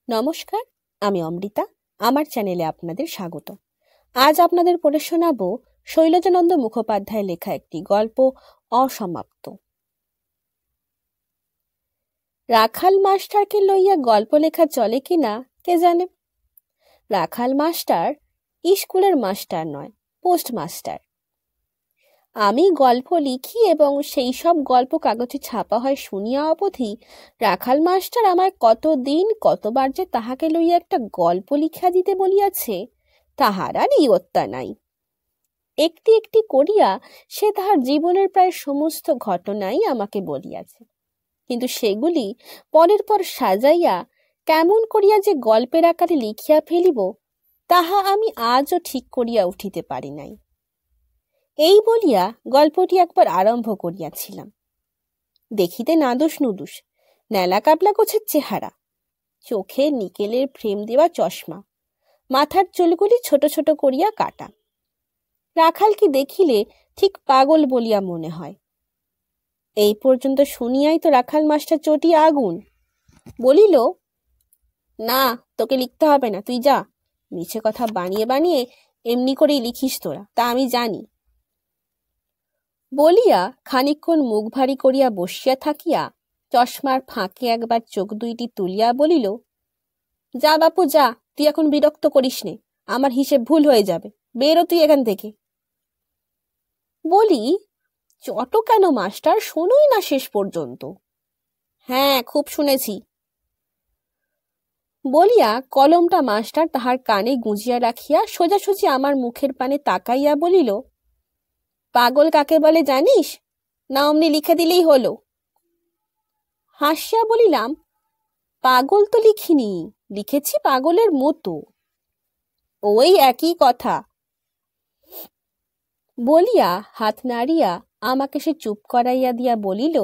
নমস্কার, আমি অমৃতা। আমার চ্যানেলে আপনাদের স্বাগত। আজ আপনাদের পড়ে শোনাব শৈলজানন্দ মুখোপাধ্যায়ের লেখা একটি গল্প, অসমাপ্ত। রাখাল মাস্টারকে লইয়া গল্প লেখা চলে কিনা কে জানে। রাখাল মাস্টার স্কুলের মাস্টার নয়, পোস্টমাস্টার। আমি গল্প লিখি এবং সেই সব গল্প কাগজে ছাপা হয় শুনিয়া অবধি রাখাল মাস্টার আমায় কতদিন কতবার যে তাহাকে লইয়া একটা গল্প লিখা দিতে বলিয়াছে, তাহার আর ইয়ত্তা নাই। একটি একটি করিয়া সে তাহার জীবনের প্রায় সমস্ত ঘটনাই আমাকে বলিয়াছে, কিন্তু সেগুলি পরের পর সাজাইয়া কেমন করিয়া যে গল্পের আকারে লিখিয়া ফেলিব, তাহা আমি আজও ঠিক করিয়া উঠিতে পারি নাই। এই বলিয়া গল্পটি একবার আরম্ভ করিয়াছিলাম। দেখিতে নাদুস নুদুস, নেলা কাবলা গোছের চেহারা, চোখে নিকেলের ফ্রেম দেওয়া চশমা, মাথার চুলগুলি ছোট ছোট করিয়া কাটা। রাখালকে দেখিলে ঠিক পাগল বলিয়া মনে হয়। এই পর্যন্ত শুনিয়াই তো রাখাল মাস্টার চটিয়া আগুন। বলিল, না, তোকে লিখতে হবে না, তুই যা। মিছে কথা বানিয়ে বানিয়ে এমনি করেই লিখিস তোরা, তা আমি জানি। বলিয়া খানিকক্ষণ মুখ ভারী করিয়া বসিয়া থাকিয়া চশমার ফাঁকে একবার চোখ দুইটি তুলিয়া বলিল, যা বাপু যা, তুই এখন বিরক্ত করিস নে, আমার হিসেব ভুল হয়ে যাবে, বেরো তুই এখান থেকে। বলি, চটো কেন মাস্টার, শোনোই না শেষ পর্যন্ত। হ্যাঁ, খুব শুনেছি। বলিয়া কলমটা মাস্টার তাহার কানে গুঁজিয়া রাখিয়া সোজাসুজি আমার মুখের পানে তাকাইয়া বলিল, পাগল কাকে বলে জানিস? না অমনি লিখে দিলেই হলো। হাসিয়া বলিলাম, পাগল তো লিখিনি, লিখেছি পাগলের মতো। ওই একই কথা। বলিয়া হাত নাড়িয়া আমাকে সে চুপ করাইয়া দিয়া বলিল,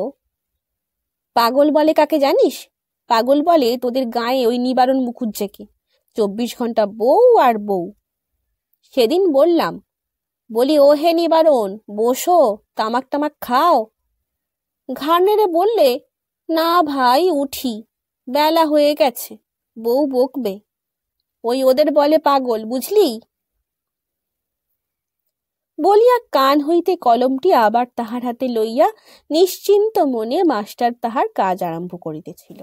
পাগল বলে কাকে জানিস? পাগল বলে তোদের গায়ে ওই নিবারণ মুখুজ্জেকে, 24 ঘন্টা বউ আর বউ। সেদিন বললাম, বলি, ও হে নিবারণ, বসো, তামাক টামাক খাও। ঘাড় নেড়ে বললে, না ভাই, উঠি, বেলা হয়ে গেছে, বউ বকবে। ওই ওদের বলে পাগল, বুঝলি? বলিয়া কান হইতে কলমটি আবার তাহার হাতে লইয়া নিশ্চিন্ত মনে মাস্টার তাহার কাজ আরম্ভ করিতেছিল।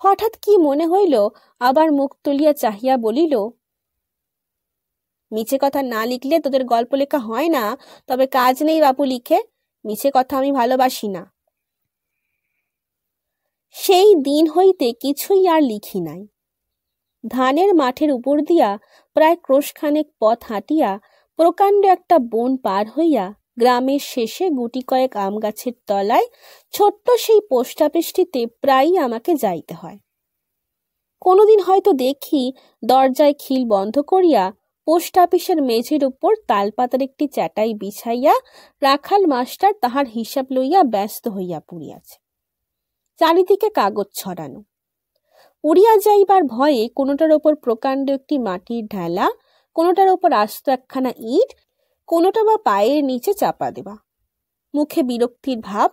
হঠাৎ কি মনে হইল, আবার মুখ তুলিয়া চাহিয়া বলিল, মিছে কথা না লিখলে তোদের গল্প লেখা হয় না, তবে কাজ নেই বাপু লিখে, মিছে কথা আমি ভালোবাসি না। সেই দিন হইতে কিছুই আর লিখি নাই। ধানের মাঠের উপর দিয়া প্রায় ক্রোশখানেক পথ হাঁটিয়া প্রকাণ্ড একটা বন পার হইয়া গ্রামের শেষে গুটি কয়েক আম গাছের তলায় ছোট্ট সেই পোস্ট অফিসটিতে প্রায়ই আমাকে যাইতে হয়। কোনোদিন হয়তো দেখি দরজায় খিল বন্ধ করিয়া পোস্ট অফিসের মেঝের উপর তালপাতার একটি চ্যাটাই বিছাইয়া রাখাল মাস্টার তাহার হিসাব লইয়া ব্যস্ত হইয়া পড়িয়াছে। চারিদিকে কাগজ ছড়ানো। উড়িয়া যাইবার ভয়ে কোনোটার ওপর প্রকাণ্ড একটি মাটির ঢেলা, কোনোটার ওপর আস্ত একখানা ইট, কোনোটা বা পায়ের নিচে চাপা দেওয়া। মুখে বিরক্তির ভাব,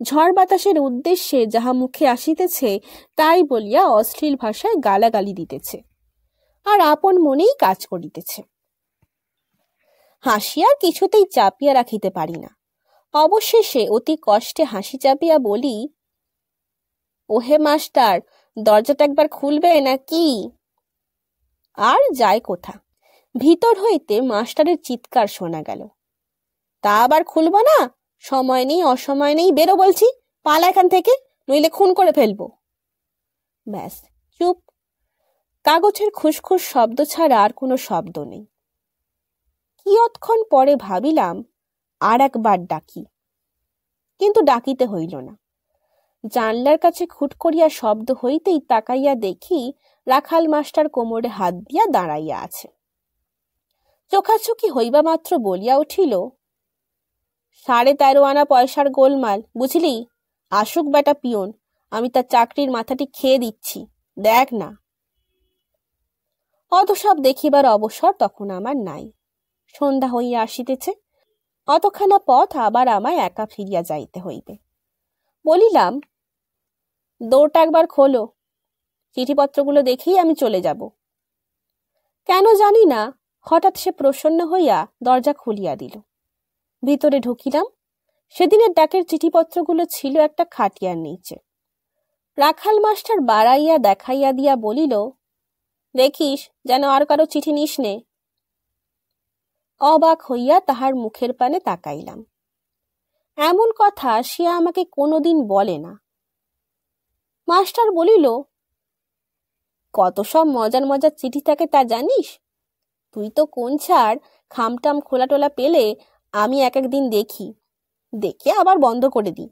ঝড় বাতাসের উদ্দেশ্যে যাহা মুখে আসিতেছে তাই বলিয়া অশ্লীল ভাষায় গালাগালি দিতেছে, আর আপন মনেই কাজ করিতেছে। হাসিয়া কিছুতেই চাপিয়া রাখিতে পারি না। অবশেষে অতি কষ্টে হাসি চাপিয়া বলি, ওহে মাস্টার, দরজাটা একবার খুলবে নাকি? আর যায় কোথা, ভিতর হইতে মাস্টারের চিৎকার শোনা গেল, তা আবার খুলব না, সময় নেই, অসময় নেই, বেরো বলছি, পালা এখান থেকে, নইলে খুন করে ফেলবো। ব্যাস, চুপ। কাগজের খুসখুস শব্দ ছাড়া আর কোনো শব্দ নেই। কিয়ৎক্ষণ পরে ভাবিলাম আর একবার ডাকি, কিন্তু ডাকিতে হইল না। জানলার কাছে খুট করিয়া শব্দ হইতেই তাকাইয়া দেখি রাখাল মাস্টার কোমরে হাত দিয়া দাঁড়াইয়া আছে। চোখাচোখি হইবা মাত্র বলিয়া উঠিল, 13.5 আনা পয়সার গোলমাল, বুঝলি? আসুক বেটা পিয়ন, আমি তার চাকরির মাথাটি খেয়ে দিচ্ছি, দেখ না। অত সব দেখিবার অবসর তখন আমার নাই। সন্ধ্যা হইয়া আসিতেছে, অতখানা পথ আবার আমায় একা ফিরিয়া যাইতে হইবে। বলিলাম, দৌড়টা একবার খোলো। চিঠিপত্রগুলো দেখেই আমি চলে যাব। কেন জানি না হঠাৎ সে প্রসন্ন হইয়া দরজা খুলিয়া দিল। ভিতরে ঢুকিলাম। সেদিনের ডাকের চিঠিপত্রগুলো ছিল একটা খাটিয়ার নিচে। রাখাল মাস্টার বাড়াইয়া দেখাইয়া দিয়া বলিল, দেখিস যেন আর কারো চিঠি নিস নে। অবাক হইয়া তাহার মুখের পানে তাকাইলাম। এমন কথা সে আমাকে কোনোদিন বলে না। মাস্টার বলিল, কত সব মজার মজার চিঠি থাকে তা জানিস? তুই তো কোন ছাড় খামটাম খোলাটোলা পেলে আমি এক একদিন দেখি, দেখে আবার বন্ধ করে দিই।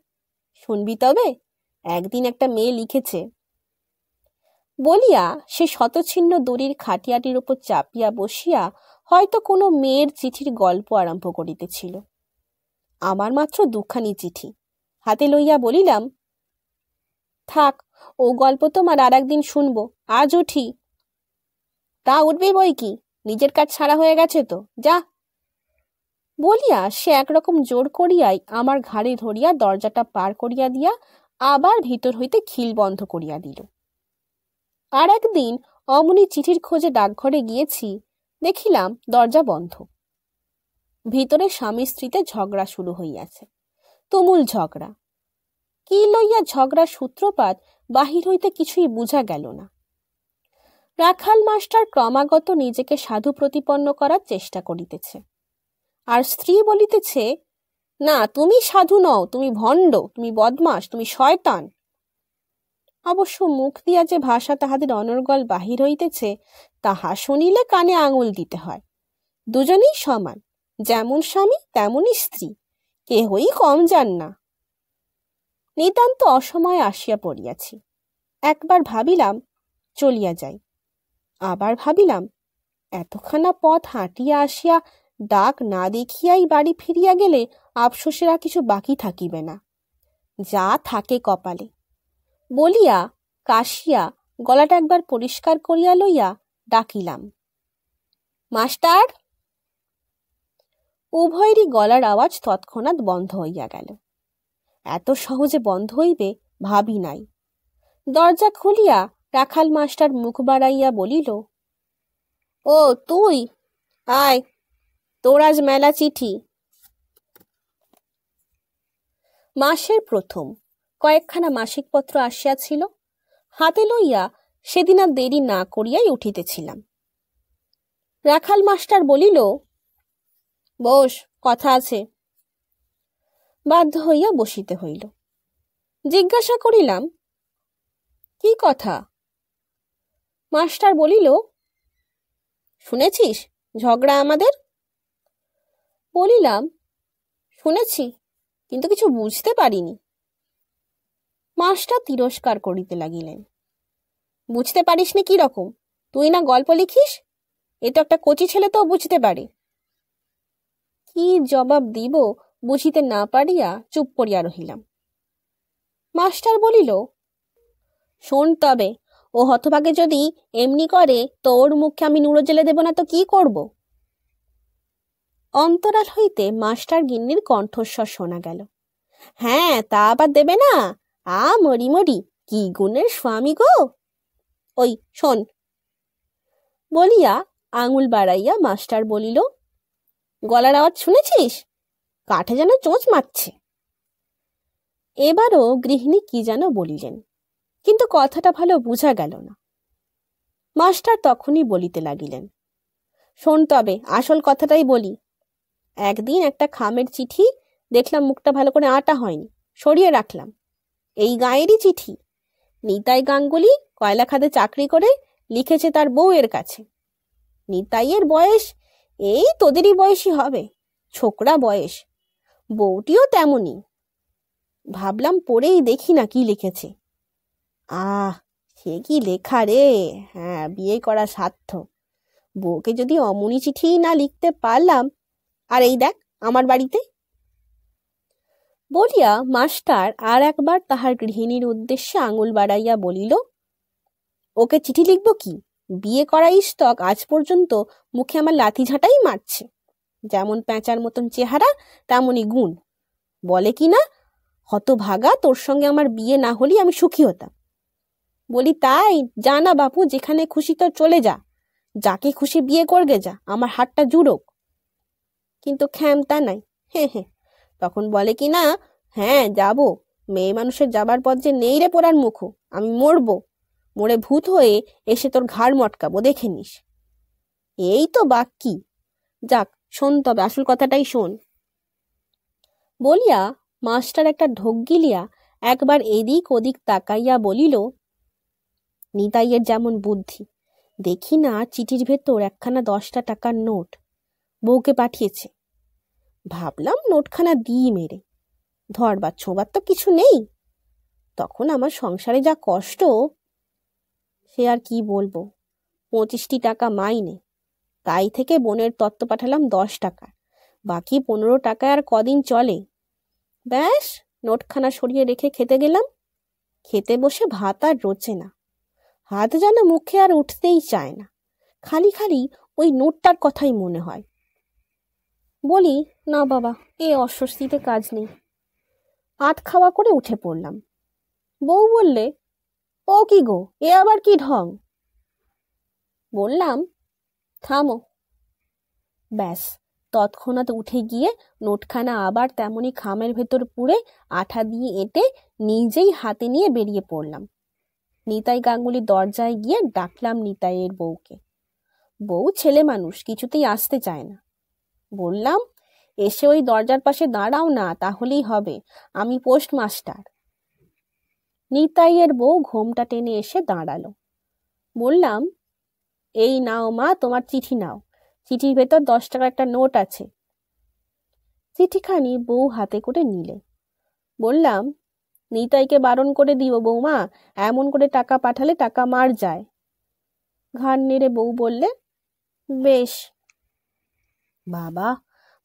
শুনবি তবে? একদিন একটা মেয়ে লিখেছে। বলিয়া সে শতছিন্ন দড়ির খাটিয়াটির উপর চাপিয়া বসিয়া হয়তো কোনো মেয়ের চিঠির গল্প আরম্ভ করিতেছিল। আমার মাত্র দুখানি চিঠি হাতে লইয়া বলিলাম, থাক, ও গল্প তোমার আর একদিন শুনবো, আজ উঠি। তা উঠবে বই কি, নিজের কাজ ছাড়া হয়ে গেছে তো, যা। বলিয়া সে একরকম জোর করিয়াই আমার ঘাড়ে ধরিয়া দরজাটা পার করিয়া দিয়া আবার ভিতর হইতে খিল বন্ধ করিয়া দিল। আর একদিন অমনি চিঠির খোঁজে ডাকঘরে গিয়েছি, দেখিলাম দরজা বন্ধ। ভিতরে স্বামী স্ত্রীতে ঝগড়া শুরু হইয়াছে, তুমুল ঝগড়া। কি লইয়া ঝগড়ার সূত্রপাত বাহির হইতে কিছুই বুঝা গেল না। রাখাল মাস্টার ক্রমাগত নিজেকে সাধু প্রতিপন্ন করার চেষ্টা করিতেছে, আর স্ত্রী বলিতেছে, না তুমি সাধু নও, তুমি ভণ্ড, তুমি বদমাস, তুমি শয়তান। অবশ্য মুখ দিয়া যে ভাষা তাহাদের অনর্গল বাহির হইতেছে তাহা শুনিলে কানে আঙুল দিতে হয়। দুজনেই সমান, যেমন স্বামী তেমনই স্ত্রী, কেহই কম যান না। নিতান্ত অসময়ে আসিয়া পড়িয়াছি। একবার ভাবিলাম চলিয়া যাই, আবার ভাবিলাম এতখানা পথ হাঁটিয়া আসিয়া ডাক না দেখিয়াই বাড়ি ফিরিয়া গেলে আফসোসেরা কিছু বাকি থাকিবে না, যা থাকে কপালে। বলিয়া কাশিয়া গলাটা একবার পরিষ্কার করিয়া লইয়া ডাকিলাম, মাস্টার। উভয়েরই গলার আওয়াজ তৎক্ষণাৎ বন্ধ হইয়া গেল। এত সহজে বন্ধ হইবে ভাবি নাই। দরজা খুলিয়া রাখাল মাস্টার মুখ বাড়াইয়া বলিল, ও তুই আয়, তোর আজ মেলা চিঠি। মাসের প্রথম কয়েকখানা মাসিক পত্র আসিয়াছিল, হাতে লইয়া সেদিন আর দেরি না করিয়াই উঠিতেছিলাম। রাখাল মাস্টার বলিল, বস, কথা আছে। বাধ্য হইয়া বসিতে হইল। জিজ্ঞাসা করিলাম, কি কথা? মাস্টার বলিল, শুনেছিস ঝগড়া আমাদের? বলিলাম, শুনেছি, কিন্তু কিছু বুঝতে পারিনি। মাস্টার তিরস্কার করিতে লাগিলেন। বুঝতে পারিসনি কি রকম? তুই না গল্প লিখিস, এ তো একটা কচি ছেলে তো বুঝতে পারে। কি জবাব দিব বুঝিতে না পারিয়া চুপ করিয়া রহিলাম। মাস্টার বলিল, শোন তবে, ও হতভাগে যদি এমনি করে তো ওর মুখে আমি নুড়ো জেলে দেব না তো কি করব? অন্তরাল হইতে মাস্টার গিন্নির কণ্ঠস্বর শোনা গেল, হ্যাঁ তা আবার দেবে না? মরি মরি, কি গুণের স্বামী গো। ওই শোন। বলিয়া আঙুল বাড়াইয়া মাস্টার বলিল, গলার আওয়াজ শুনেছিস? কাঠে যেন চোঁচ মারছে। এবারও গৃহিণী কি যেন বলিলেন, কিন্তু কথাটা ভালো বুঝা গেল না। মাস্টার তখনই বলিতে লাগিলেন, শোন তবে, আসল কথাটাই বলি। একদিন একটা খামের চিঠি দেখলাম, মুখটা ভালো করে আঁটা হয়নি, সরিয়ে রাখলাম। এই গাঁয়েরই চিঠি। নিতাই গাঙ্গুলি কয়লা খাদে চাকরি করে লিখেছে তার বউয়ের কাছে। নিতাইয়ের বয়স এই তোদেরই বয়সী হবে, ছোকরা বয়স। বউটিও তেমনই। ভাবলাম পড়েই দেখি না কি লিখেছে। সে কি লেখা রে! হ্যাঁ, বিয়ে করা সাধ্য। বউকে যদি অমনি চিঠি না লিখতে পারলাম, আর এই দেখ আমার বাড়িতে। বলিয়া মাস্টার আর একবার তাহার গৃহিণীর উদ্দেশ্যে আঙুল বাড়াইয়া বলিল, ওকে চিঠি লিখব কি? বিয়ে করা ইস্তক আজ পর্যন্ত মুখে আমার লাথি ঝাঁটাই মারছে। যেমন প্যাঁচার মতন চেহারা, তেমনই গুণ। বলে কি না, হতভাগা, তোর সঙ্গে আমার বিয়ে না হলেই আমি সুখী হতাম। বলি, তাই? যা না বাপু, যেখানে খুশি তোর চলে যা, যাকে খুশি বিয়ে করগে যা, আমার হাতটা জুড়োক। কিন্তু ক্ষমতা নাই। হ্যাঁ হ্যাঁ। তখন বলে কি না, হ্যাঁ যাব, মেয়ে মানুষের যাবার পথ যে নেই রে পোড়ার মুখো, আমি মরবো, মরে ভূত হয়ে এসে তোর ঘাড় মটকাবো, দেখে নিস। এই তো বাক্যি। যাক, শোন তবে, আসল কথাটাই শোন। বলিয়া মাস্টার একটা ঢোক গিলিয়া একবার এদিক ওদিক তাকাইয়া বলিল, নিতাইয়ের যেমন বুদ্ধি, দেখি না চিঠির ভেতর একখানা 10টা টাকার নোট, বউকে পাঠিয়েছে। ভাবলাম নোটখানা দিই মেরে, ধরবার ছোঁবার তো কিছু নেই। তখন আমার সংসারে যা কষ্ট, সে আর কি বলবো। 25টি টাকা মাইনে, তাই থেকে বোনের তত্ত্ব পাঠালাম 10 টাকা, বাকি 15 টাকায় আর কদিন চলে। ব্যাস, নোটখানা সরিয়ে রেখে খেতে গেলাম। খেতে বসে ভাত আর রোচে না, হাত যেন মুখে আর উঠতেই চায় না, খালি খালি ওই নোটটার কথাই মনে হয়। বলি, না বাবা, এ অস্বস্তিতে কাজ নেই। ভাত খাওয়া করে উঠে পড়লাম। বউ বললে, ও কি গো, এ আবার কি ঢং? বললাম, থামো। ব্যাস, তৎক্ষণাৎ উঠে গিয়ে নোটখানা আবার তেমনি খামের ভেতর পুরে আঠা দিয়ে এঁটে নিজেই হাতে নিয়ে বেরিয়ে পড়লাম। নিতাই গাঙ্গুলির দরজায় গিয়ে ডাকলাম নিতাইয়ের বউকে। বউ ছেলে মানুষ, কিছুতেই আসতে চায় না। বললাম, এসে ওই দরজার পাশে দাঁড়াও না, তাহলেই হবে, আমি পোস্টমাস্টার। নিতাইয়ের বউ ঘোমটা টেনে এসে দাঁড়ালো। বললাম, এই নাও মা, তোমার চিঠি নাও, চিঠির ভেতর 10 টাকার একটা নোট আছে। চিঠিখানি বউ হাতে করে নিলে। বললাম, নিতাইকে বারণ করে দিও বৌমা, এমন করে টাকা পাঠালে টাকা মার যায়। ঘাড় নেড়ে বউ বললে, বেশ। বাবা,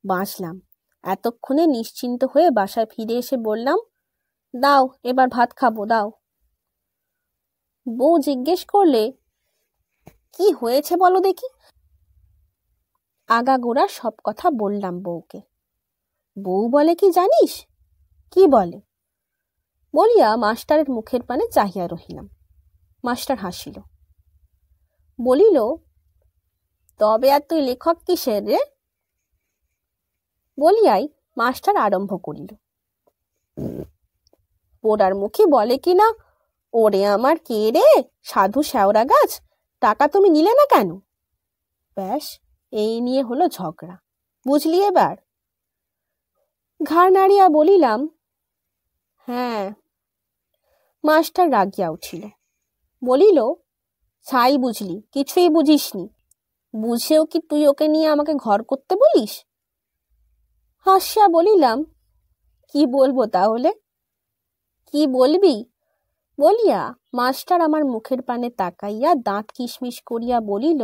বাঁচলাম। এতক্ষণে নিশ্চিন্ত হয়ে বাসায় ফিরে এসে বললাম, দাও এবার ভাত খাবো, দাও। বউ জিজ্ঞেস করলে, কি হয়েছে বলো দেখি। আগাগোড়া সব কথা বললাম বউকে। বউ বলে কি জানিস? কি বলে? বলিয়া মাস্টারের মুখের পানে চাহিয়া রহিলাম। মাস্টার হাসিল, বলিল, তবে আর তুই লেখক কিসের রে? বলিয়াই মাস্টার আরম্ভ করিল। পোড়ার মুখে বলে কি না, ওরে আমার কে রে, সাধু শ্যাওড়া গাছ, টাকা তুমি নিলে না কেন? ব্যাস, এই নিয়ে হলো ঝগড়া, বুঝলি এবার? ঘাড় নাড়িয়া বলিলাম, হ্যাঁ। মাস্টার রাগিয়া উঠিল, বলিল, ছাই বুঝলি, কিছুই বুঝিসনি, বুঝেও কি তুই ওকে নিয়ে আমাকে ঘর করতে বলিস? হাসিয়া বলিলাম, কি বলবো তাহলে? কি বলবি? বলিয়া মাস্টার আমার মুখের পানে তাকাইয়া দাঁত কিশমিশ করিয়া বলিল,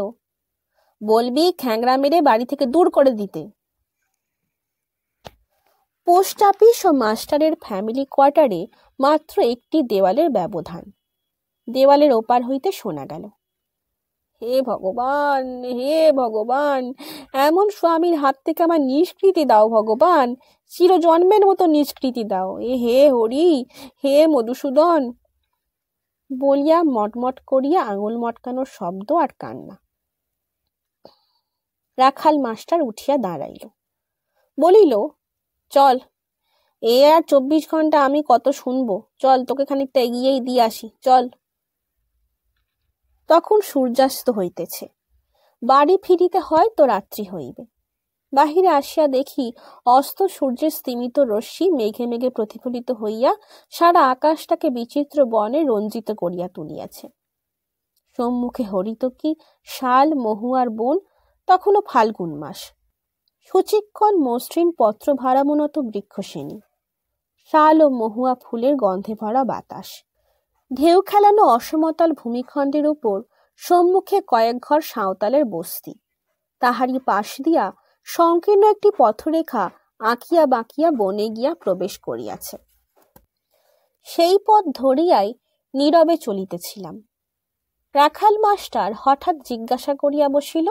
বলবি খ্যাংরা মেরে বাড়ি থেকে দূর করে দিতে। পোস্ট অফিস ও মাস্টারের ফ্যামিলি কোয়ার্টারে মাত্র একটি দেওয়ালের ব্যবধান। দেওয়ালের ওপার হইতে শোনা গেল, হে ভগবান, হে ভগবান, এমন স্বামীর হাত থেকে আমার নিষ্কৃতি দাও ভগবান, চিরজন্মের মতো নিষ্কৃতি দাও, এ হে হরি, হে মধুসূদন। বলিয়া মটমট করিয়া আঙুল মটকানোর শব্দ আর কান্না। রাখাল মাস্টার উঠিয়া দাঁড়াইল, বলিল, চল, এ আর 24 ঘন্টা আমি কত শুনবো, চল তোকে খানিকটা এগিয়েই দিয়ে আসি, চল। তখন সূর্যাস্ত হইতেছে, বাড়ি ফিরিতে হয়তো রাত্রি হইবে। বাহিরে আসিয়া দেখি অস্ত সূর্যের স্তিমিত রশ্মি মেঘে মেঘে প্রতিফলিত হইয়া সারা আকাশটাকে বিচিত্র বনে রঞ্জিত করিয়া তুলিয়াছে। সম্মুখে হরিতকি, শাল, মহুয়ার বন, তখনও ফাল্গুন মাস। সুচিক্ষণ মসৃণ পত্র ভারামনত বৃক্ষশ্রেণী, শাল ও মহুয়া ফুলের গন্ধে ভরা বাতাস। ঢেউ খেলানো অসমতল ভূমিখণ্ডের উপর সম্মুখে কয়েক ঘর সাঁওতালের বস্তি, তাহারই পাশ দিয়া সংকীর্ণ একটি পথরেখা আঁকিয়া বাঁকিয়া বনে গিয়া প্রবেশ করিয়াছে। সেই পথ ধরিয়াই নীরবে চলিতেছিলাম। রাখাল মাস্টার হঠাৎ জিজ্ঞাসা করিয়া বসিল,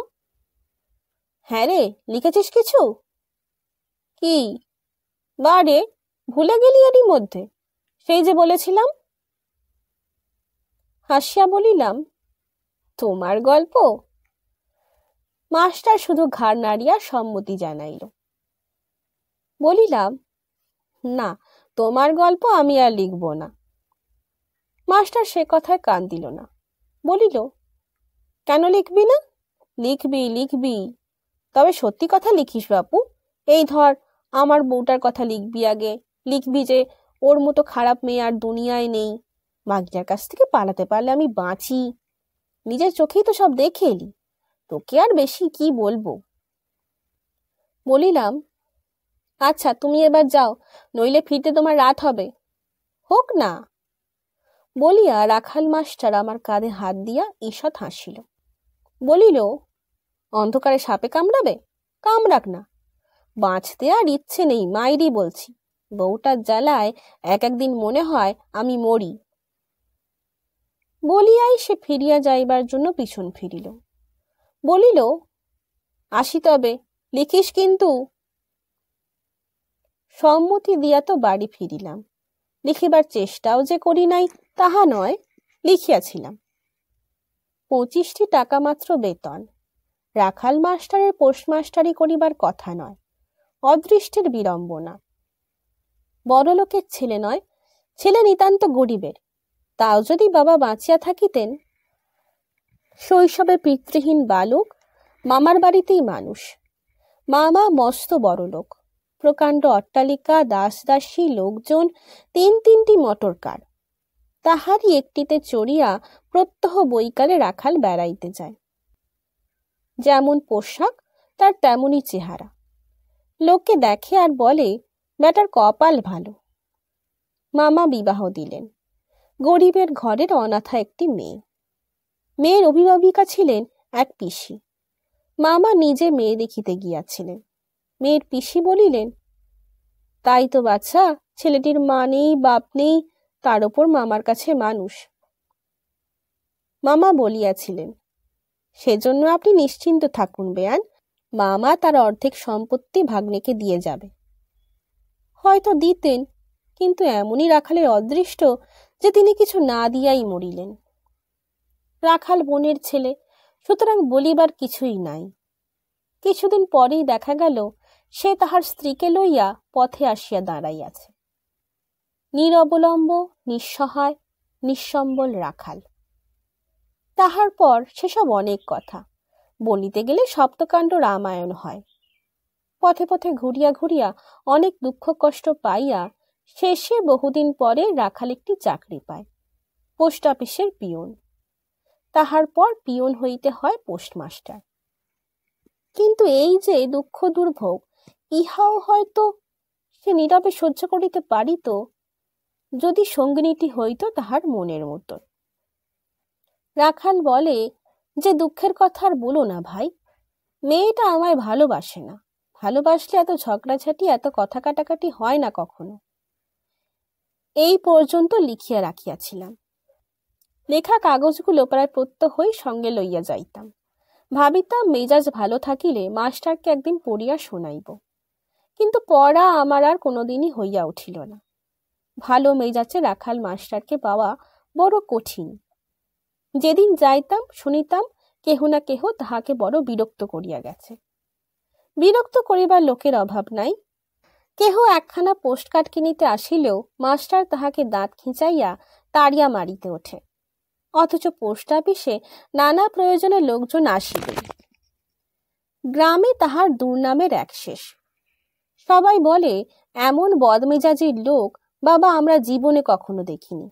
হ্যাঁ রে, লিখেছিস কিছু? কি? বারে, ভুলে গেলি এরই মধ্যে, সেই যে বলেছিলাম। হাসিয়া বলিলাম, তোমার গল্প? মাস্টার শুধু ঘাড় নাড়িয়া সম্মতি জানাইল। বলিলাম, না, তোমার গল্প আমি আর লিখব না। মাস্টার সে কথায় কান দিল না, বলিল, কেন লিখবি না? লিখবি লিখবি, তবে সত্যি কথা লিখিস বাপু। এই ধর, আমার বউটার কথা লিখবি আগে। লিখবি যে ওর মতো খারাপ মেয়ে আর দুনিয়ায় নেই। মাগিটার কাছ থেকে পালাতে পারলে আমি বাঁচি। নিজের চোখেই তো সব দেখে এলি, তোকে আর বেশি কি বলবো। বলিলাম, আচ্ছা তুমি এবার যাও, নইলে ফিরতে তোমার রাত হবে। হোক না, বলিয়া রাখাল মাস্টার আমার কাঁধে হাত দিয়া ঈষৎ হাসিল। বলিল, অন্ধকারে সাপে কামড়াবে? কামড়াক না, বাঁচতে আর ইচ্ছে নেই মাইরি বলছি। বউটার জ্বালায় এক একদিন মনে হয় আমি মরি। বলিয়াই সে ফিরিয়া যাইবার জন্য পিছন ফিরিল। বলিল, আসি তবে, লিখিস কিন্তু। সম্মতি দিয়া তো বাড়ি ফিরিলাম। লিখিবার চেষ্টাও যে করি নাই তাহা নয়, লিখিয়াছিলাম। 25টি টাকা মাত্র বেতন। রাখাল মাস্টারের পোস্টমাস্টারি করিবার কথা নয়, অদৃষ্টের বিড়ম্বনা। বড়লোকের ছেলে নয়, ছেলে নিতান্ত গরিবের। তাও যদি বাবা বাঁচিয়া থাকিতেন। শৈশবে পিতৃহীন বালক, মামার বাড়িতেই মানুষ। মামা মস্ত বড়লোক, প্রকাণ্ড অট্টালিকা, দাস দাসী, লোকজন, 3-3টি মোটর কার। তাহারই একটিতে চড়িয়া প্রত্যহ বৈকালে রাখাল বেড়াইতে যায়। যেমন পোশাক তার তেমনই চেহারা। লোককে দেখে আর বলে, বেটার কপাল ভালো। মামা বিবাহ দিলেন। গরিবের ঘরের অনাথা একটি মেয়ে। মেয়ের অভিভাবিকা ছিলেন এক পিসি। মামা নিজে মেয়ে দেখিতে গিয়াছিলেন। মেয়ের পিসি বলিলেন, তাই তো বাচ্চা, ছেলেটির মা নেই, বাপ নেই, তার ওপর মামার কাছে মানুষ। মামা বলিয়াছিলেন, সেজন্য আপনি নিশ্চিন্ত থাকুন বেয়ান, মামা তার অর্ধেক সম্পত্তি ভাগ্নেকে দিয়ে যাবে। হয়তো দিতেন, কিন্তু এমনই রাখালের অদৃষ্ট যে তিনি কিছু না দিয়াই মরিলেন। রাখাল বোনের ছেলে, সুতরাং বলিবার কিছুই নাই। কিছুদিন পরেই দেখা গেল সে তাহার স্ত্রীকে লইয়া পথে আসিয়া দাঁড়াইয়াছে। নিরবলম্ব, নিঃসহায়, নিঃসম্বল রাখাল। তাহার পর সেসব অনেক কথা, বলিতে গেলে সপ্তকাণ্ড রামায়ণ হয়। পথে পথে ঘুরিয়া ঘুরিয়া অনেক দুঃখ কষ্ট পাইয়া শেষে বহুদিন পরে রাখাল একটি চাকরি পায়, পোস্ট অফিসের পিয়ন। তাহার পর পিয়ন হইতে হয় পোস্টমাস্টার। কিন্তু এই যে দুঃখ দুর্ভোগ, ইহাও হয়তো সে নীরবে সহ্য করিতে পারিত, যদি সঙ্গিনীটি হইত তাহার মনের মতো। রাখাল বলে যে, দুঃখের কথা আর বলো না ভাই, মেয়েটা আমায় ভালোবাসে না। ভালোবাসলে এত ঝগড়াঝাটি, এত কথা কাটাকাটি হয় না কখনো। এই পর্যন্ত লিখিয়া রাখিয়াছিলাম। লেখা কাগজগুলো প্রায় প্রত্যহই সঙ্গে লইয়া যাইতাম। ভাবিতাম মেজাজ ভালো থাকিলে মাস্টারকে একদিন পড়িয়া শোনাইব। কিন্তু পড়া আমার আর কোনোদিনই হইয়া উঠিল না। ভালো মেজাজে রাখাল মাস্টারকে পাওয়া বড় কঠিন। যেদিন যাইতাম শুনিতাম কেহ না কেহ তাহাকে বড় বিরক্ত করিয়া গেছে। বিরক্ত করিবার লোকের অভাব নাই। কেহ একখানা পোস্টকার্ড কিনিতে আসিলেও মাস্টার তাহাকে দাঁত খিঁচাইয়া তাড়িয়া মারিতে ওঠে। অথচ পোস্ট অফিসে নানা প্রয়োজনে লোকজন আসিবে। গ্রামে তাহার দুর্নামের এক শেষ। সবাই বলে, এমন বদমেজাজির লোক বাবা আমরা জীবনে কখনো দেখিনি।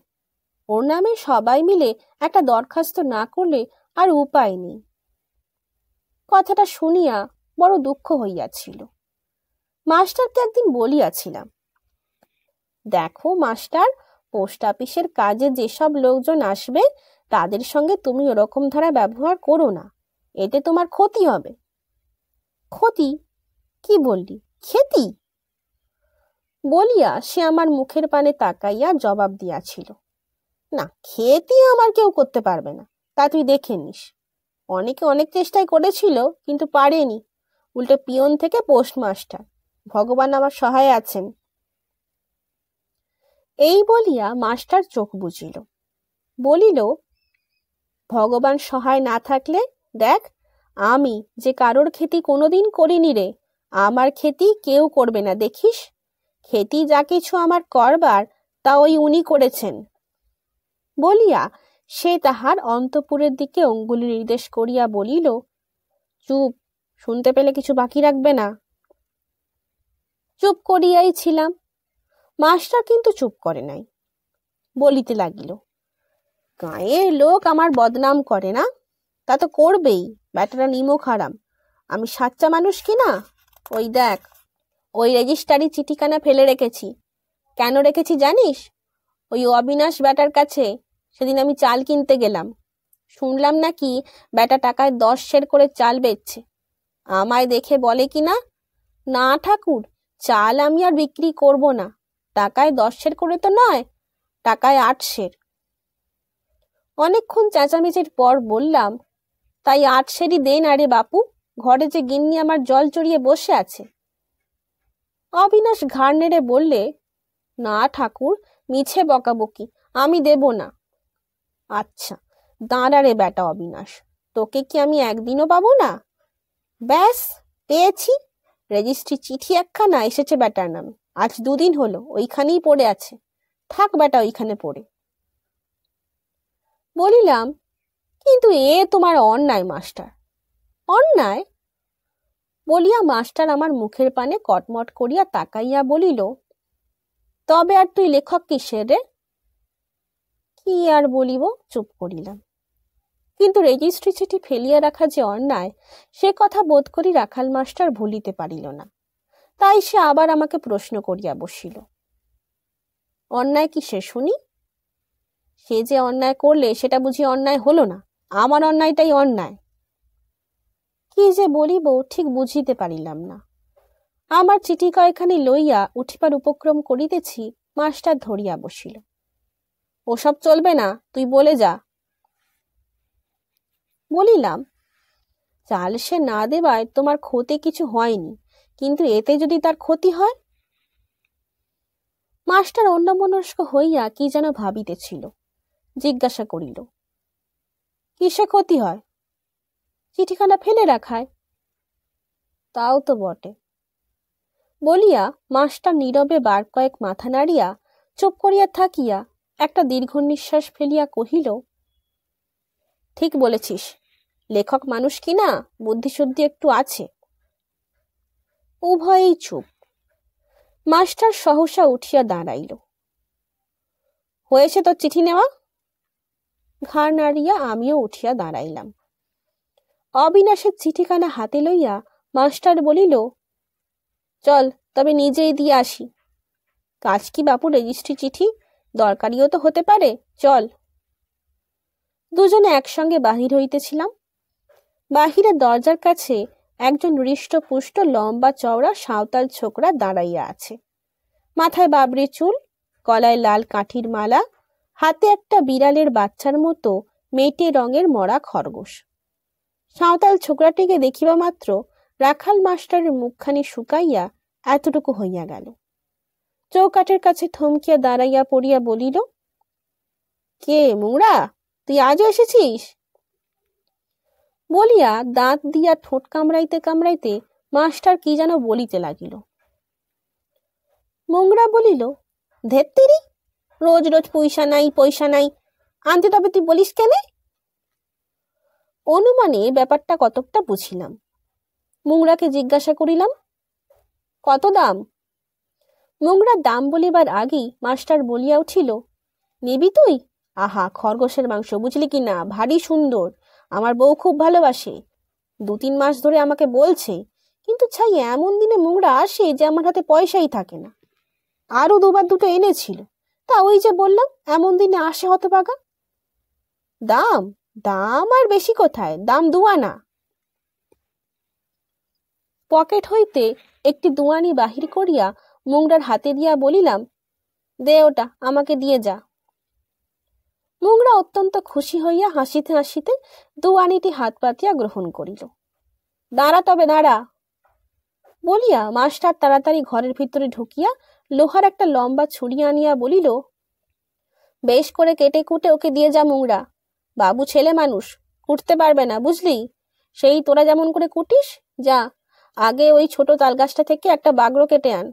ওর নামে সবাই মিলে একটা দরখাস্ত না করলে আর উপায় নেই। কথাটা শুনিয়া বড় দুঃখ হইয়াছিল। মাস্টারকে একদিন বলিয়াছিলাম, দেখো মাস্টার, পোস্ট অফিসের কাজে যেসব লোকজন আসবে তাদের সঙ্গে তুমি ওরকম ধারা ব্যবহার করো না, এতে তোমার ক্ষতি হবে। ক্ষতি? কি বললি, ক্ষতি? বলিয়া সে আমার মুখের পানে তাকাইয়া জবাব দিয়াছিল, না, ক্ষতি আমার কেউ করতে পারবে না, তা তুই দেখে নিস। অনেকে অনেক চেষ্টাই করেছিল, কিন্তু পারেনি। উল্টে পিয়ন থেকে পোস্টমাস্টার, ভগবান আমার সহায় আছেন। এই বলিয়া মাস্টার চোখ বুজিল। বলিল, ভগবান সহায় না থাকলে দেখ, আমি যে কারোর ক্ষতি কোনোদিন করিনি রে, আমার ক্ষতি কেউ করবে না দেখিস। ক্ষতি যা কিছু আমার করবার তা ওই উনি করেছেন। বলিয়া সে তাহার অন্তঃপুরের দিকে অঙ্গুলি নির্দেশ করিয়া বলিল, চুপ, শুনতে পেলে কিছু বাকি রাখবে না। চুপ করিয়াই ছিলাম। মাস্টার কিন্তু চুপ করে নাই, বলিতে লাগিল, গাঁয়ের লোক আমার বদনাম করে না? তা তো করবেই, ব্যাটারা নিমক হারাম। আমি সাচ্চা মানুষ কি না? ওই দেখ, ওই রেজিস্ট্রারি চিঠিখানা ফেলে রেখেছি। কেন রেখেছি জানিস? ওই অবিনাশ ব্যাটার কাছে সেদিন আমি চাল কিনতে গেলাম। শুনলাম নাকি ব্যাটা টাকায় 10 সের করে চাল বেচছে। আমায় দেখে বলে কি না, না ঠাকুর, চাল আমি আর বিক্রি করব না, টাকায় 10 সের করে তো নয়, টাকায় 8 সের। অনেকক্ষণ চেঁচামেচির পর বললাম, তাই 8 সেরই দেন। আরে বাপু, ঘরে যে গিন্নি আমার জল চড়িয়ে বসে আছে। অবিনাশ ঘাড় নেড়ে বললে, না ঠাকুর, মিছে বকাবকি, আমি দেব না। আচ্ছা দাঁড়া রে বেটা অবিনাশ, তোকে কি আমি একদিনও পাবো না? ব্যাস, পেয়েছি। রেজিস্ট্রি চিঠি একখানা এসেছে বেটার নামে, আজ 2 দিন হলো ওইখানেই পড়ে আছে। থাক বেটা ওইখানে পড়ে। বলিলাম, কিন্তু এ তোমার অন্যায় মাস্টার। অন্যায়? বলিয়া মাস্টার আমার মুখের পানে কটমট করিয়া তাকাইয়া বলিল, তবে আর তুই লেখক কিসের রে? কি আর বলিব, চুপ করিলাম। কিন্তু রেজিস্ট্রি চিঠি ফেলিয়া রাখা যে অন্যায়, সে কথা বোধ করি রাখাল মাস্টার ভুলিতে পারিল না। তাই সে আবার আমাকে প্রশ্ন করিয়া বসিল, অন্যায় কিসের শুনি? সে যে অন্যায় করলে সেটা বুঝি অন্যায় হলো না? আমার অন্যায়টাই অন্যায়। কি যে বলিব ঠিক বুঝিতে পারিলাম না। আমার চিঠি কয়খানি লইয়া উঠিবার উপক্রম করিতেছি, মাস্টার ধরিয়া বসিল। ওসব চলবে না, তুই বলে যা। বলিলাম, চাল সে না দেওয়ায় তোমার ক্ষতি কিছু হয়নি, কিন্তু এতে যদি তার ক্ষতি হয়? মাস্টার অন্যমনস্ক হইয়া কি যেন ভাবিতেছিল, জিজ্ঞাসা করিল, কিসে ক্ষতি হয়? চিঠিখানা ফেলে রাখায়। তাও তো বটে। বলিয়া মাস্টার নীরবে বার কয়েক মাথা নাড়িয়া চুপ করিয়া থাকিয়া একটা দীর্ঘ নিঃশ্বাস ফেলিয়া কহিল, ঠিক বলেছিস, লেখক মানুষ কি না, বুদ্ধিশুদ্ধি একটু আছে। উভয়েই চুপ। মাস্টার সহসা উঠিয়া দাঁড়াইল। হয়েছে তোর চিঠি নেওয়া? ঘাড় নাড়িয়া আমিও উঠিয়া দাঁড়াইলাম। অবিনাশের চিঠিখানা হাতে লইয়া মাস্টার বলিল, চল তবে নিজেই দিয়ে আসি। কাজ কি বাপু রেজিস্ট্রি চিঠি, দরকারিও তো হতে পারে, চল। দুজনে একসঙ্গে বাহির হইতেছিলাম। বাহিরের দরজার কাছে একজন হৃষ্টপুষ্ট লম্বা চওড়া সাঁওতাল ছোকরা দাঁড়াইয়া আছে। মাথায় বাবরি চুল, গলায় লাল কাঠির মালা, হাতে একটা বিড়ালের বাচ্চার মতো মেটে রঙের মরা খরগোশ। সাঁওতাল ছোকরাটিকে দেখিবা মাত্র রাখাল মাস্টারের মুখখানি শুকাইয়া এতটুকু হইয়া গেল। চৌকাঠের কাছে থমকিয়া দাঁড়াইয়া পড়িয়া বলিল, কে মুংরা, তুই আজও এসেছিস? বলিয়া দাঁত দিয়া ঠোঁট কামড়াইতে কামড়াইতে মাস্টার কি যেন বলিতে লাগিল। মোংরা বলিল, ধেত্তেরি, রোজ রোজ পয়সা নাই পয়সা নাই, আনতে তবে তুই বলিস কেনে? অনুমানে ব্যাপারটা কতকটা বুঝিলাম। মোংরাকে জিজ্ঞাসা করিলাম, কত দাম? মোংরা দাম বলিবার আগেই মাস্টার বলিয়া উঠিল, নিবি তুই? আহা, খরগোশের মাংস বুঝলি কি না, ভারী সুন্দর, আমার বউ খুব ভালোবাসে। 2-3 মাস ধরে আমাকে বলছে, কিন্তু ছাই এমন দিনে মোংরা আসে যে আমার হাতে পয়সাই থাকে না। আরো 2বার 2টো এনেছিল, তা ওই যে বললাম এমন দিনে আসে হতভাগা। দাম? দাম আর বেশি কোথায়, দাম 2 আনা। পকেট হইতে একটি 2 আনি বাহির করিয়া মোংরার হাতে দিয়া বলিলাম, দে ওটা, আমাকে দিয়ে যা। মোংরা অত্যন্ত খুশি হইয়া হাসিতে হাসিতে 2 আনিটি হাত পাতিয়া গ্রহণ করিল। দাঁড়া তবে দাঁড়া, বলিয়া মাস্টার তাড়াতাড়ি ঘরের ভিতরে ঢুকিয়া লোহার একটা লম্বা ছুরি আনিয়া বলিল, বেশ করে কেটে কুটে ওকে দিয়ে যা মোংরা, বাবু ছেলে মানুষ, কুটতে পারবে না, বুঝলি? সেই তোরা যেমন করে কুটিস, যা আগে ওই ছোট তাল গাছটা থেকে একটা বাগড়ো কেটে আন,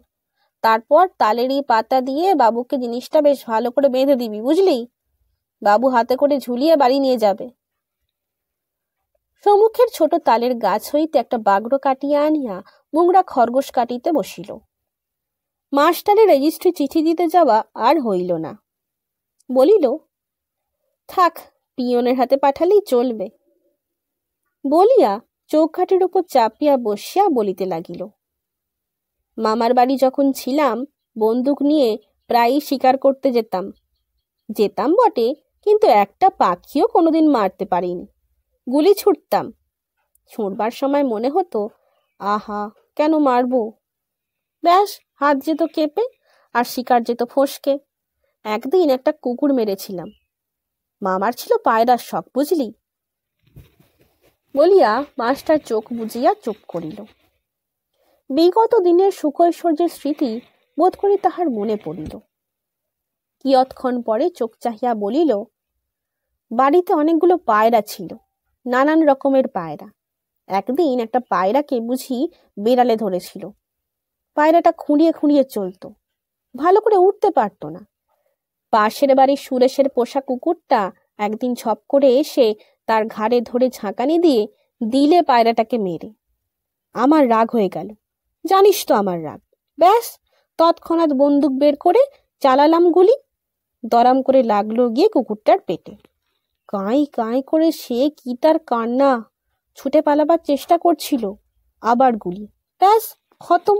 তারপর তালেরই পাতা দিয়ে বাবুকে জিনিসটা বেশ ভালো করে বেঁধে দিবি, বুঝলি? বাবু হাতে করে ঝুলিয়ে বাড়ি নিয়ে যাবে। সম্মুখের ছোট তালের গাছ হইতে একটা বাগড়ো কাটিয়া আনিয়া মোংরা খরগোশ কাটিতে বসিল। মাস্টারের রেজিস্ট্রি চিঠি দিতে যাওয়া আর হইল না। বলিল, থাক, পিয়নের হাতে পাঠালেই চলবে, বলিয়া চৌকাঠের উপর চাপিয়া বসিয়া বলিতে লাগিল, মামার বাড়ি যখন ছিলাম বন্দুক নিয়ে প্রায়ই শিকার করতে যেতাম বটে, কিন্তু একটা পাখিও কোনোদিন মারতে পারিনি। গুলি ছুটতাম, ছুঁড়বার সময় মনে হতো, আহা, কেন মারবো? ব্যাস, হাত যেত কেঁপে আর শিকার যেত ফসকে। একদিন একটা কুকুর মেরেছিলাম। মামার ছিল পায়রার শখ, বুঝলি? বলিয়া মাস্টার চোখ বুজিয়া চুপ করিল। বিগত দিনের সুখৈশ্বর্যের স্মৃতি বোধ করি তাহার মনে পড়িল। কিয়ৎক্ষণ পরে চোখ চাহিয়া বলিল, বাড়িতে অনেকগুলো পায়রা ছিল, নানান রকমের পায়রা। একদিন একটা পায়রাকে বুঝি বেড়ালে ধরেছিল। পায়রাটা খুঁড়িয়ে খুঁড়িয়ে চলত, ভালো করে উঠতে পারত না। পাশের বাড়ির সুরেশের পোষা কুকুরটা একদিন ঝপ করে এসে তার ঘাড়ে ধরে ঝাঁকানি দিয়ে দিলে পায়রাটাকে মেরে। আমার রাগ হয়ে গেল, জানিস তো আমার রাগ। ব্যাস, তৎক্ষণাৎ বন্দুক বের করে চালালাম গুলি। দরাম করে লাগলো গিয়ে কুকুরটার পেটে। কাঁই কাঁই করে সে কি তার কান্না! ছুটে পালাবার চেষ্টা করছিল, আবার গুলি, ব্যাস খতম।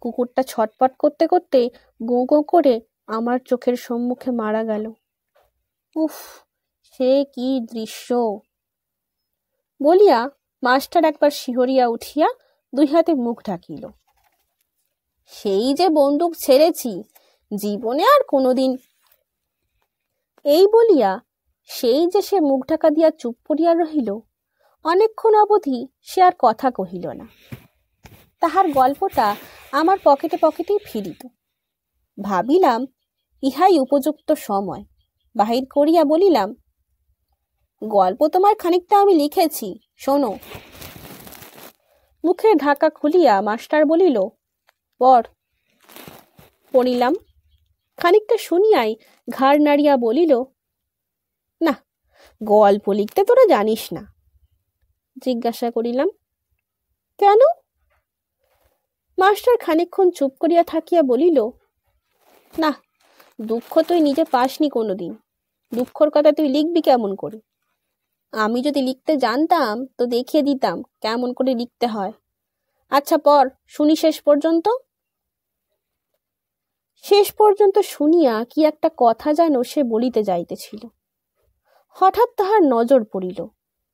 কুকুরটা ছটপট করতে করতে গো গো করে আমার চোখের সম্মুখে মারা গেল। উফ, সে কি দৃশ্য! বলিয়া মাস্টার একবার শিহরিয়া উঠিয়া দুই হাতে মুখ ঢাকিল। সেই যে বন্দুক ছেড়েছি, জীবনে আর কোনোদিন। এই বলিয়া সেই যে সে মুখ ঢাকা দিয়া চুপ করিয়া রহিল, অনেকক্ষণ অবধি সে আর কথা কহিল না। তাহার গল্পটা আমার পকেটে পকেটেই ফিরিত। ভাবিলাম ইহাই উপযুক্ত সময়। বাহির করিয়া বলিলাম, গল্প তোমার খানিকটা আমি লিখেছি, শোনো। মুখের ঢাকা খুলিয়া মাস্টার বলিল, পড়। পড়িলাম। খানিকটা শুনিয়াই ঘাড় নাড়িয়া বলিল, না, গল্প লিখতে তোরা জানিস না। জিজ্ঞাসা করিলাম, কেন? মাস্টার খানিকক্ষণ চুপ করিয়া থাকিয়া বলিল, না, দুঃখ তুই নিজে পাসনি কোনোদিন, দুঃখর কথা তুই লিখবি কেমন করে? আমি যদি লিখতে জানতাম তো দেখিয়ে দিতাম কেমন করে লিখতে হয়। আচ্ছা পড়, শুনি শেষ পর্যন্ত। শেষ পর্যন্ত শুনিয়া কি একটা কথা যেন সে বলিতে যাইতেছিল। হঠাৎ তাহার নজর পড়িল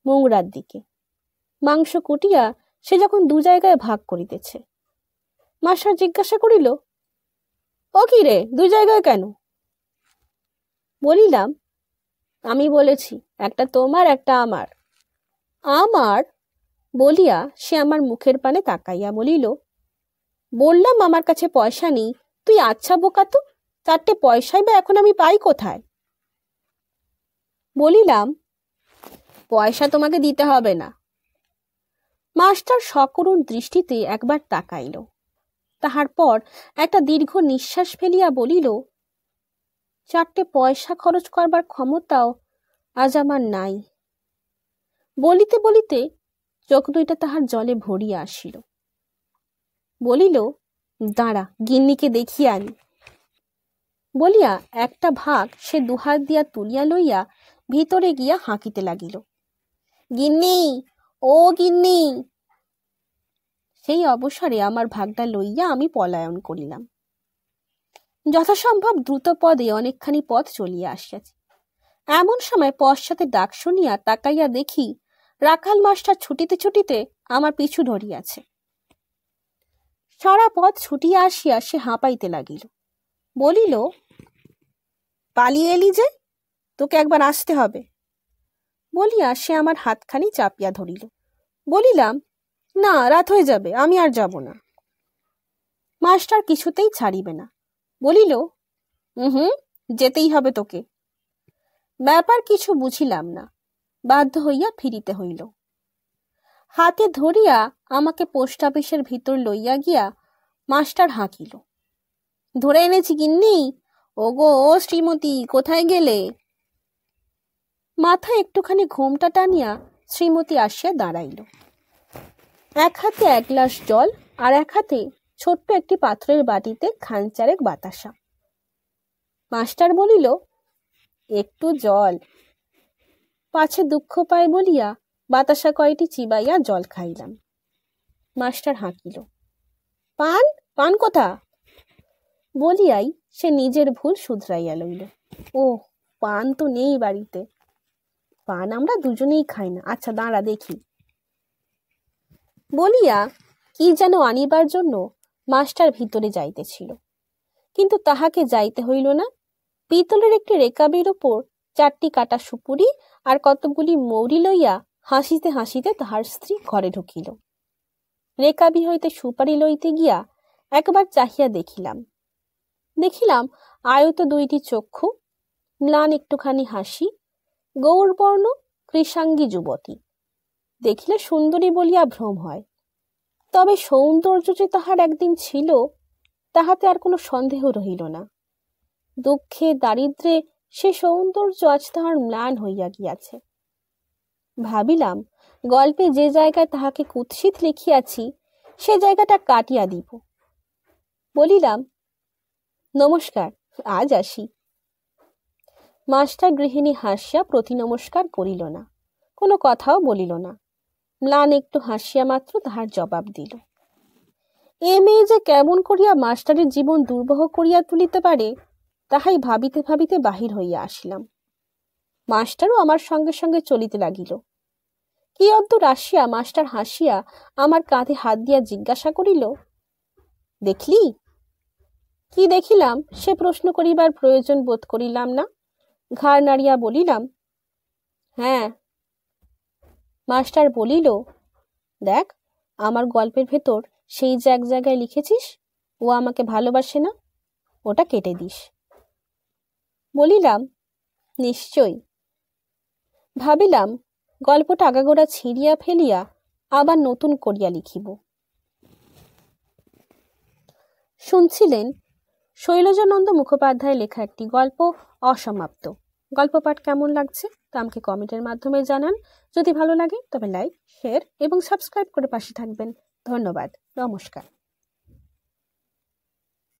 মোংরার দিকে। মাংস কুটিয়া সে যখন দু জায়গায় ভাগ করিতেছে। মাস্টার জিজ্ঞাসা করিল, ও কি রে, দু জায়গায় কেন? বলিলাম, আমি বলেছি, একটা তোমার একটা আমার। আমার? বলিয়া সে আমার মুখের পানে তাকাইয়া বলিল, বললাম আমার কাছে পয়সা নেই, তুই আচ্ছা বোকা তো, 4টে পয়সাই বা এখন আমি পাই কোথায়? বলিলাম, পয়সা তোমাকে দিতে হবে না। মাস্টার সকরুণ দৃষ্টিতে একবার তাকাইল, তাহার পর একটা দীর্ঘ নিঃশ্বাস ফেলিয়া বলিল, 4টে পয়সা খরচ করবার ক্ষমতাও আজ আমার নাই। বলিতে বলিতে চোখ দুইটা তাহার জলে ভরিয়া আসিল। বলিল, দাঁড়া, গিন্নিকে দেখিয়ে আনি। বলিয়া একটা ভাগ সে দুহাত দিয়া তুলিয়া লইয়া ভিতরে গিয়া হাঁকিতে লাগিল, গিন্নি, ও গিন্নি। সেই অবসরে আমার ভাগটা লইয়া আমি পলায়ন করিলাম। যথাসম্ভব দ্রুত পদে অনেকখানি পথ চলিয়া আসিয়াছি। এমন সময় পশ্চাতে ডাক শুনিয়া তাকাইয়া দেখি রাখাল মাস্টার ছুটিতে ছুটিতে আমার পিছু ধরিয়াছে। সারা পথ ছুটিয়া আসিয়া সে হাঁপাইতে লাগিল। বলিল, পালিয়ে এলি যে, তোকে একবার আসতে হবে। বলিয়া সে আমার হাতখানি চাপিয়া ধরিল। বলিলাম, না, রাত হয়ে যাবে, আমি আর যাব না। মাস্টার কিছুতেই ছাড়িবে না। বলিল, যেতেই হবে তোকে। ব্যাপার কিছু বুঝিলাম না, বাধ্য হইয়া ফিরিতে হইল। হাতে ধরিয়া আমাকে পোস্ট অফিসের ভিতর লইয়া গিয়া মাস্টার হাঁকিল, ধরে এনেছি গিন্নি, ওগো ও শ্রীমতী, কোথায় গেলে? মাথায় একটুখানি ঘোমটা টানিয়া শ্রীমতী আসিয়া দাঁড়াইল। এক হাতে এক গ্লাস জল, আর এক হাতে ছোট্ট একটি পাথরের বাটিতে খানচারেক বাতাসা। মাস্টার বলিল, একটু জল। পাছে দুঃখ পায় বলিয়া বাতাসা কয়টি চিবাইয়া জল খাইলাম। মাস্টার হাঁকিল, পান পান কোথা? বলিয়াই সে নিজের ভুল শুধরাইয়া লইল। ও, পান তো নেই বাড়িতে, পান আমরা দুজনেই খাই না। আচ্ছা দাঁড়া দেখি। বলিয়া কি যেন আনিবার জন্য মাস্টার ভিতরে যাইতেছিল, কিন্তু তাহাকে যাইতে হইল না। পিতলের একটি রেকাবির ওপর 4টি কাটা সুপুরি আর কতগুলি মৌরি লইয়া হাসিতে হাসিতে তাহার স্ত্রী ঘরে ঢুকিল। রেকাবি হইতে সুপারি লইতে গিয়া একবার চাহিয়া দেখিলাম আয়ত 2টি চক্ষু, ম্লান একটুখানি হাসি, গৌরবর্ণ কৃষাঙ্গী যুবতী। দেখিলে সুন্দরী বলিয়া ভ্রম হয়, তবে সৌন্দর্য যে তাহার একদিন ছিল তাহাতে আর কোনো সন্দেহ রহিল না। দুঃখে দারিদ্রে সে সৌন্দর্য আজ তাহার ম্লান হইয়া গিয়াছে। ভাবিলাম গল্পে যে জায়গায় তাহাকে কুৎসিত লিখিয়াছি সে জায়গাটা কাটিয়া দিব। বলিলাম, নমস্কার, আজ আসি। মাস্টার গৃহিণী হাসিয়া প্রতি নমস্কার করিল না, কোনো কথাও বলিল না, ম্লান একটু হাসিয়া মাত্র তাহার জবাব দিল। এ মেয়ে যে কেমন করিয়া মাস্টারের জীবন দুর্বহ করিয়া তুলিতে পারে তাহাই ভাবিতে ভাবিতে বাহির হইয়া আসিলাম। মাস্টারও আমার সঙ্গে সঙ্গে চলিতে লাগিল। কি অদ্দূর আসিয়া মাস্টার হাসিয়া আমার কাঁধে হাত দিয়া জিজ্ঞাসা করিল, দেখলি? কি দেখিলাম সে প্রশ্ন করিবার প্রয়োজন বোধ করিলাম না। ঘাড় নাড়িয়া বলিলাম, হ্যাঁ। মাস্টার বলিল, দেখ, আমার গল্পের ভেতর সেই যে এক জায়গায় লিখেছিস ও আমাকে ভালোবাসে না, ওটা কেটে দিস। বলিলাম, নিশ্চয়ই। ভাবিলাম গল্পটা আগাগোড়া ছিঁড়িয়া ফেলিয়া আবার নতুন করিয়া লিখিব। শুনছিলেন শৈলজানন্দ মুখোপাধ্যায় লেখা একটি গল্প, অসমাপ্ত। গল্প পাঠ কেমন লাগছে তা আমাকে কমেন্টের মাধ্যমে জানান। যদি ভালো লাগে তবে লাইক, শেয়ার এবং সাবস্ক্রাইব করে পাশে থাকবেন। ধন্যবাদ। নমস্কার।